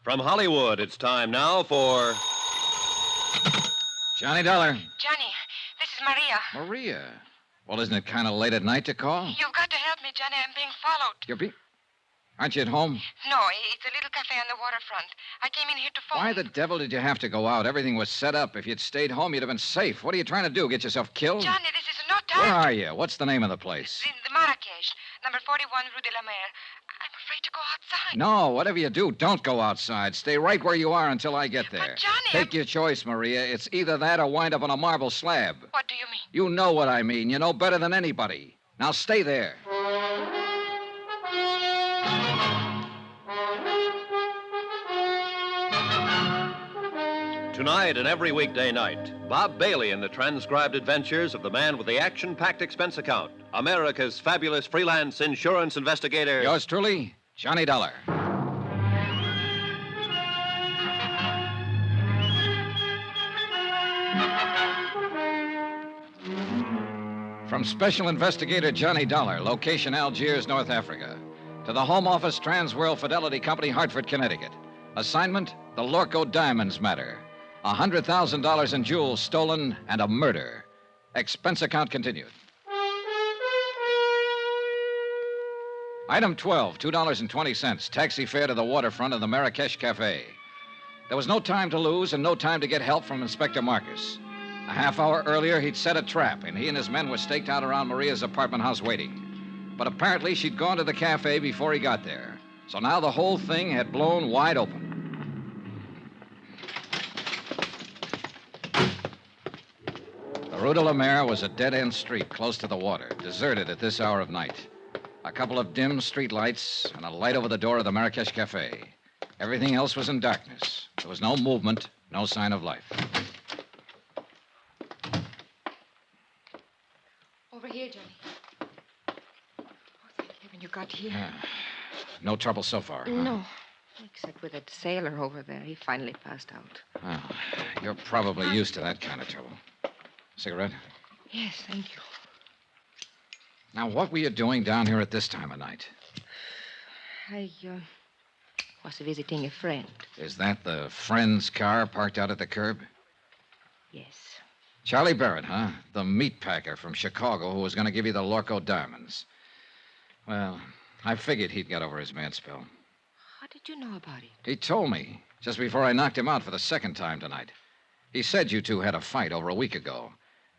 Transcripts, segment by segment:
From Hollywood, it's time now for... Johnny Dollar. Johnny, this is Maria. Maria? Well, isn't it kind of late at night to call? You've got to help me, Johnny. I'm being followed. Aren't you at home? No, it's a little cafe on the waterfront. I came in here to phone. Why the devil did you have to go out? Everything was set up. If you'd stayed home, you'd have been safe. What are you trying to do, get yourself killed? Johnny, this is no time. Where are you? What's the name of the place? The Marrakesh, number 41 Rue de la Mer. I'm afraid to go outside. No, whatever you do, don't go outside. Stay right where you are until I get there. But, Johnny... Take your choice, Maria. It's either that or wind up on a marble slab. What do you mean? You know what I mean. You know better than anybody. Now stay there. Tonight and every weekday night, Bob Bailey in the transcribed adventures of the man with the action-packed expense account, America's fabulous freelance insurance investigator. Yours truly, Johnny Dollar. From Special Investigator Johnny Dollar, location Algiers, North Africa, to the Home Office Transworld Fidelity Company, Hartford, Connecticut. Assignment, the Lorko Diamonds matter. $100,000 in jewels stolen and a murder. Expense account continued. Item 12, $2.20. Taxi fare to the waterfront of the Marrakesh Cafe. There was no time to lose and no time to get help from Inspector Marcus. A half hour earlier, he'd set a trap, and he and his men were staked out around Maria's apartment house waiting. But apparently, she'd gone to the cafe before he got there. So now the whole thing had blown wide open. The Rue de la Mer was a dead-end street close to the water, deserted at this hour of night. A couple of dim street lights and a light over the door of the Marrakesh Cafe. Everything else was in darkness. There was no movement, no sign of life. Over here, Johnny. Oh, thank heaven you got here. No trouble so far, huh? No. Except with that sailor over there. He finally passed out. Well, you're probably used to that kind of trouble. Cigarette? Yes, thank you. Now, what were you doing down here at this time of night? I was visiting a friend. Is that the friend's car parked out at the curb? Yes. Charlie Barrett, huh? The meat packer from Chicago who was going to give you the Lorko diamonds. Well, I figured he'd got over his mad spell. How did you know about it? He told me just before I knocked him out for the second time tonight. He said you two had a fight over a week ago,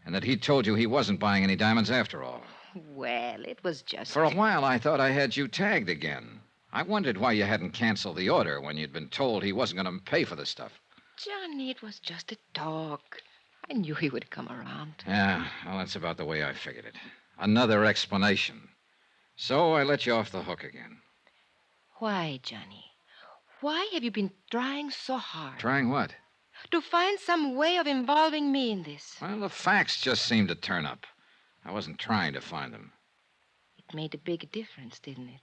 and that he told you he wasn't buying any diamonds after all. Well, it was just... For a while, I thought I had you tagged again. I wondered why you hadn't canceled the order when you'd been told he wasn't going to pay for the stuff. Johnny, it was just a talk. I knew he would come around. Yeah, well, that's about the way I figured it. Another explanation. So I let you off the hook again. Why, Johnny? Why have you been trying so hard? Trying what? To find some way of involving me in this. Well, the facts just seemed to turn up. I wasn't trying to find them. It made a big difference, didn't it?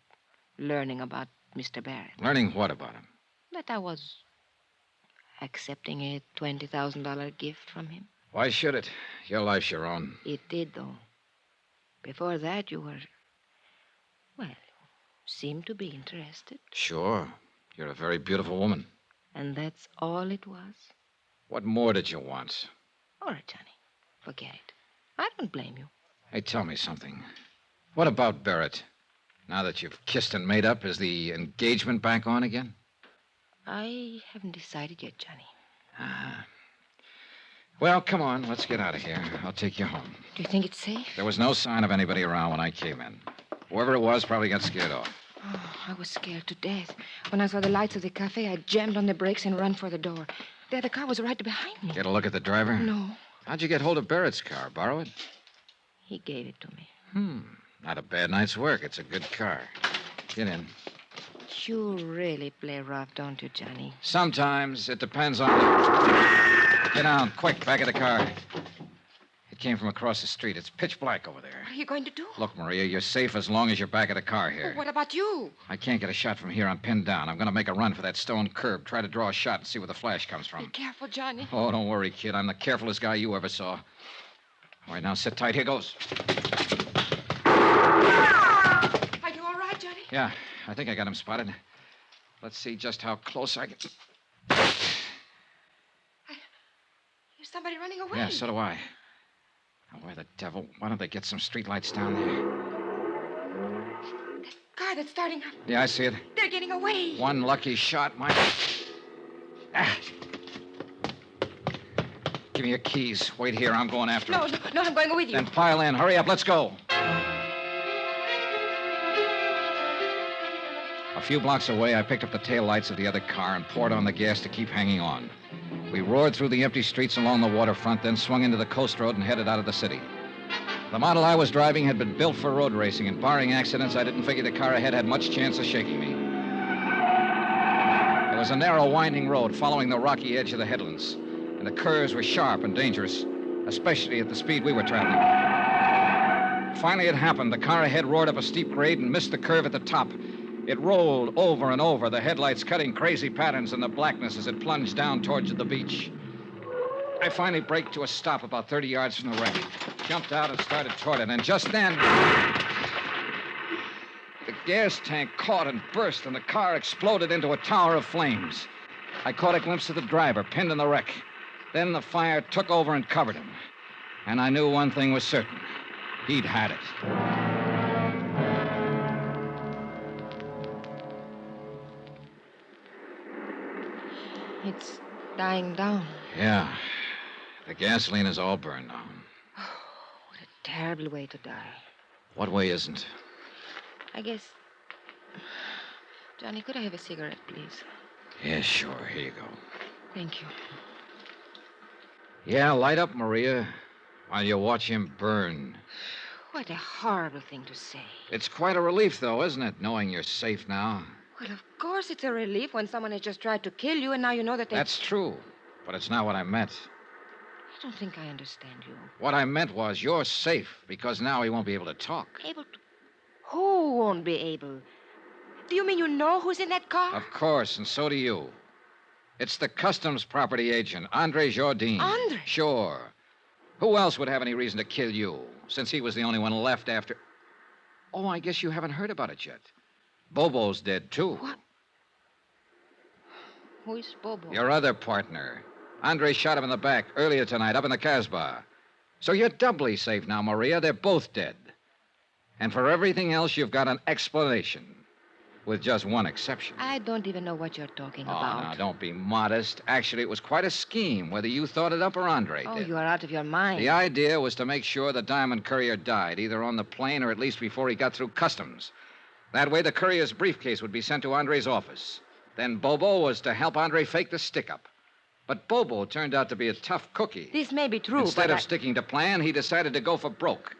Learning about Mr. Barrett. Learning what about him? That I was accepting a $20,000 gift from him. Why should it? Your life's your own. It did, though. Before that, you were... Well, seemed to be interested. Sure. You're a very beautiful woman. And that's all it was? What more did you want? All right, Johnny. Forget it. I don't blame you. Hey, tell me something. What about Barrett? Now that you've kissed and made up, is the engagement back on again? I haven't decided yet, Johnny. Well, come on. Let's get out of here. I'll take you home. Do you think it's safe? There was no sign of anybody around when I came in. Whoever it was probably got scared off. Oh, I was scared to death. When I saw the lights of the cafe, I jammed on the brakes and ran for the door. There, the car was right behind me. Get a look at the driver? No. How'd you get hold of Barrett's car? Borrow it? He gave it to me. Not a bad night's work. It's a good car. Get in. You really play rough, don't you, Johnny? Sometimes. It depends on... Get down, quick, back of the car. It came from across the street. It's pitch black over there. What are you going to do? Look, Maria, you're safe as long as you're back of the car here. What about you? I can't get a shot from here. I'm pinned down. I'm going to make a run for that stone curb. Try to draw a shot and see where the flash comes from. Be careful, Johnny. Oh, don't worry, kid. I'm the carefulest guy you ever saw. All right, now sit tight. Here goes. Are you all right, Johnny? Yeah, I think I got him spotted. Let's see just how close I can... There's somebody running away. Yeah, so do I. Now, where the devil? Why don't they get some streetlights down there? That car that's starting up. Yeah, I see it. They're getting away. One lucky shot, my... Ah. Give me your keys. Wait here. I'm going after No, him. no, I'm going with you. Then pile in. Hurry up. Let's go. A few blocks away, I picked up the taillights of the other car and poured on the gas to keep hanging on. We roared through the empty streets along the waterfront, then swung into the coast road and headed out of the city. The model I was driving had been built for road racing, and barring accidents, I didn't figure the car ahead had much chance of shaking me. It was a narrow, winding road following the rocky edge of the headlands, and the curves were sharp and dangerous, especially at the speed we were traveling. Finally, it happened. The car ahead roared up a steep grade and missed the curve at the top. It rolled over and over, the headlights cutting crazy patterns in the blackness as it plunged down towards the beach. I finally braked to a stop about 30 yards from the wreck, jumped out and started toward it, and just then... the gas tank caught and burst, and the car exploded into a tower of flames. I caught a glimpse of the driver, pinned in the wreck. Then the fire took over and covered him. And I knew one thing was certain. He'd had it. It's dying down. Yeah. The gasoline is all burned now. What a terrible way to die. What way isn't? I guess... Johnny, could I have a cigarette, please? Yeah, sure. Here you go. Thank you. Yeah, light up, Maria, while you watch him burn. What a horrible thing to say. It's quite a relief, though, isn't it, knowing you're safe now? Well, of course it's a relief when someone has just tried to kill you and now you know that they... That's true, but it's not what I meant. I don't think I understand you. What I meant was you're safe because now he won't be able to talk. Able to... Who won't be able? Do you mean you know who's in that car? Of course, and so do you. It's the customs property agent, Andre Jardine. Andre? Sure. Who else would have any reason to kill you, since he was the only one left after... Oh, I guess you haven't heard about it yet. Bobo's dead, too. What? Who is Bobo? Your other partner. Andre shot him in the back earlier tonight up in the Casbah. So you're doubly safe now, Maria. They're both dead. And for everything else, you've got an explanation. With just one exception. I don't even know what you're talking Oh, about. now, don't be modest. Actually, it was quite a scheme, whether you thought it up or Andre did. Oh, you are out of your mind. The idea was to make sure the diamond courier died, either on the plane or at least before he got through customs. That way, the courier's briefcase would be sent to Andre's office. Then Bobo was to help Andre fake the stick-up. But Bobo turned out to be a tough cookie. This may be true, Instead but of sticking to plan, he decided to go for broke.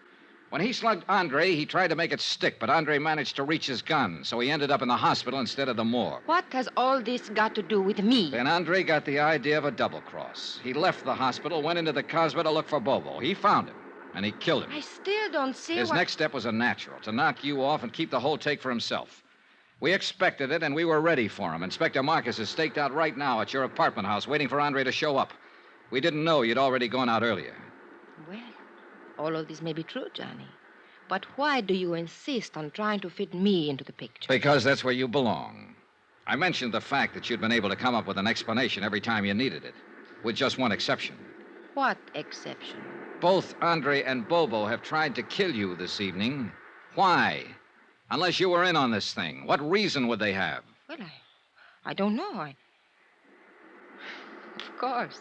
When he slugged Andre, he tried to make it stick, but Andre managed to reach his gun, so he ended up in the hospital instead of the morgue. What has all this got to do with me? Then Andre got the idea of a double cross. He left the hospital, went into the Casbah to look for Bobo. He found him, and he killed him. I still don't see His next step was a natural, to knock you off and keep the whole take for himself. We expected it, and we were ready for him. Inspector Marcus is staked out right now at your apartment house, waiting for Andre to show up. We didn't know you'd already gone out earlier. Well, all of this may be true, Johnny. But why do you insist on trying to fit me into the picture? Because that's where you belong. I mentioned the fact that you'd been able to come up with an explanation every time you needed it, with just one exception. What exception? Both Andre and Bobo have tried to kill you this evening. Why? Unless you were in on this thing. What reason would they have? Well, I don't know. Of course.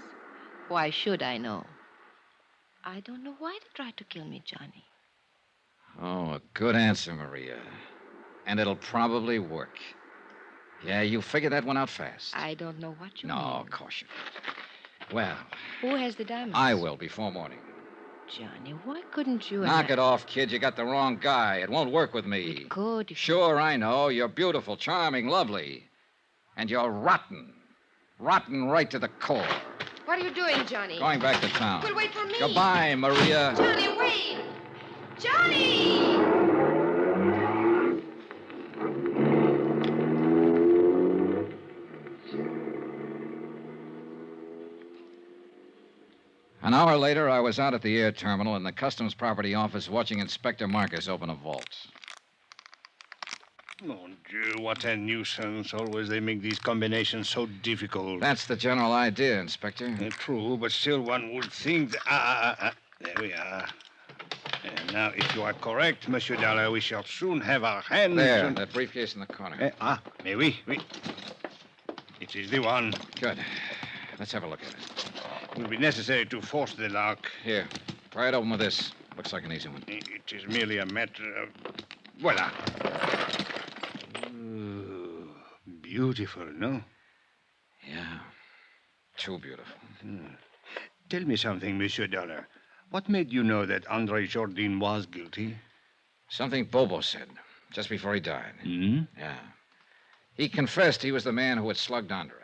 Why should I know? I don't know why they tried to kill me, Johnny. Oh, a good answer, Maria. And it'll probably work. Yeah, you figured that one out fast. I don't know what you mean. No, of course you don't. Well... Who has the diamonds? I will before morning. Johnny, why couldn't you... Knock it off, kid. You got the wrong guy. It won't work with me. It could. Sure, I know. You're beautiful, charming, lovely. And you're rotten. Rotten right to the core. What are you doing, Johnny? Going back to town. Well, wait for me. Goodbye, Maria. Johnny, wait! Johnny! An hour later, I was out at the air terminal in the customs property office watching Inspector Marcus open a vault. Mon Dieu, what a nuisance. Always they make these combinations so difficult. That's the general idea, Inspector. True, but still one would think that... There we are. And now, if you are correct, Monsieur Dollar, we shall soon have our hands... There, on- that briefcase in the corner. Mais oui. It is the one. Good. Let's have a look at it. It will be necessary to force the lock. Here, pry it open with this. Looks like an easy one. It is merely a matter of... Voila. Ooh, beautiful, no? Yeah. Too beautiful. Tell me something, Monsieur Dollar. What made you know that Andre Jourdain was guilty? Something Bobo said just before he died. Hmm? Yeah. He confessed he was the man who had slugged Andre.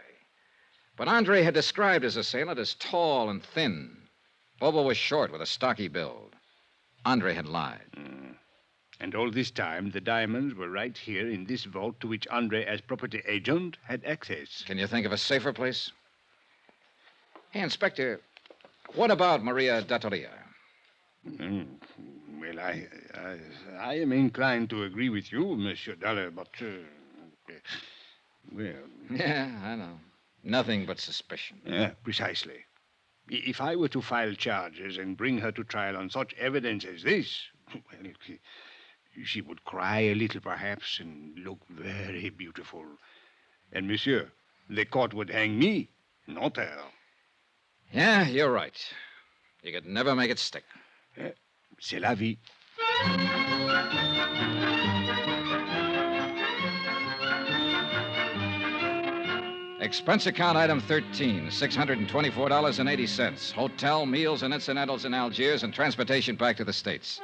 But Andre had described his assailant as tall and thin. Bobo was short with a stocky build. Andre had lied. And all this time, the diamonds were right here in this vault to which Andre, as property agent, had access. Can you think of a safer place? Hey, Inspector, what about Maria D'Attolia? Well, I am inclined to agree with you, Monsieur Dollar, but, well... Yeah, I know. Nothing but suspicion. Yeah, precisely. If I were to file charges and bring her to trial on such evidence as this, well, she would cry a little, perhaps, and look very beautiful. And, monsieur, the court would hang me, not her. Yeah, you're right. You could never make it stick. C'est la vie. Expense account item 13, $624.80. Hotel, meals, and incidentals in Algiers and transportation back to the States.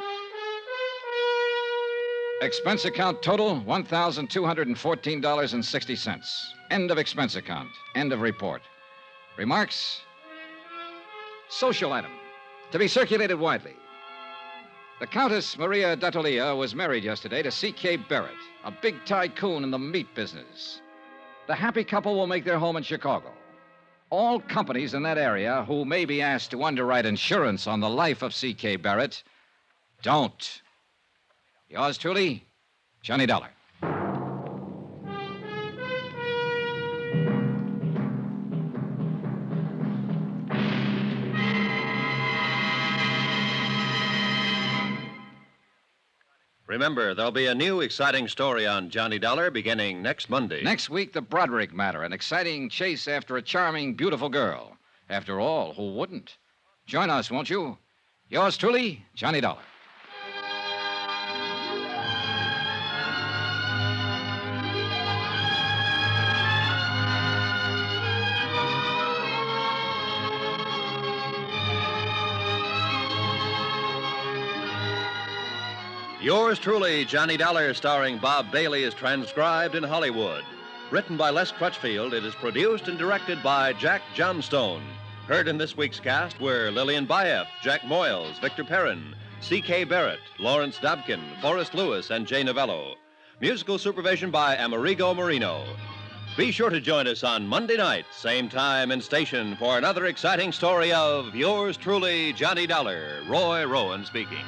Expense account total, $1,214.60. End of expense account. End of report. Remarks? Social item. To be circulated widely. The Countess Maria D'Attolia was married yesterday to C.K. Barrett, a big tycoon in the meat business. The happy couple will make their home in Chicago. All companies in that area who may be asked to underwrite insurance on the life of C.K. Barrett don't. Yours truly, Johnny Dollar. Remember, there'll be a new exciting story on Johnny Dollar beginning next Monday. Next week, the Broderick matter, an exciting chase after a charming, beautiful girl. After all, who wouldn't? Join us, won't you? Yours truly, Johnny Dollar. Yours truly, Johnny Dollar, starring Bob Bailey, is transcribed in Hollywood. Written by Les Crutchfield, it is produced and directed by Jack Johnstone. Heard in this week's cast were Lillian Bayef, Jack Moyles, Victor Perrin, C.K. Barrett, Lawrence Dobkin, Forrest Lewis, and Jay Novello. Musical supervision by Amerigo Marino. Be sure to join us on Monday night, same time and station, for another exciting story of Yours truly, Johnny Dollar. Roy Rowan speaking.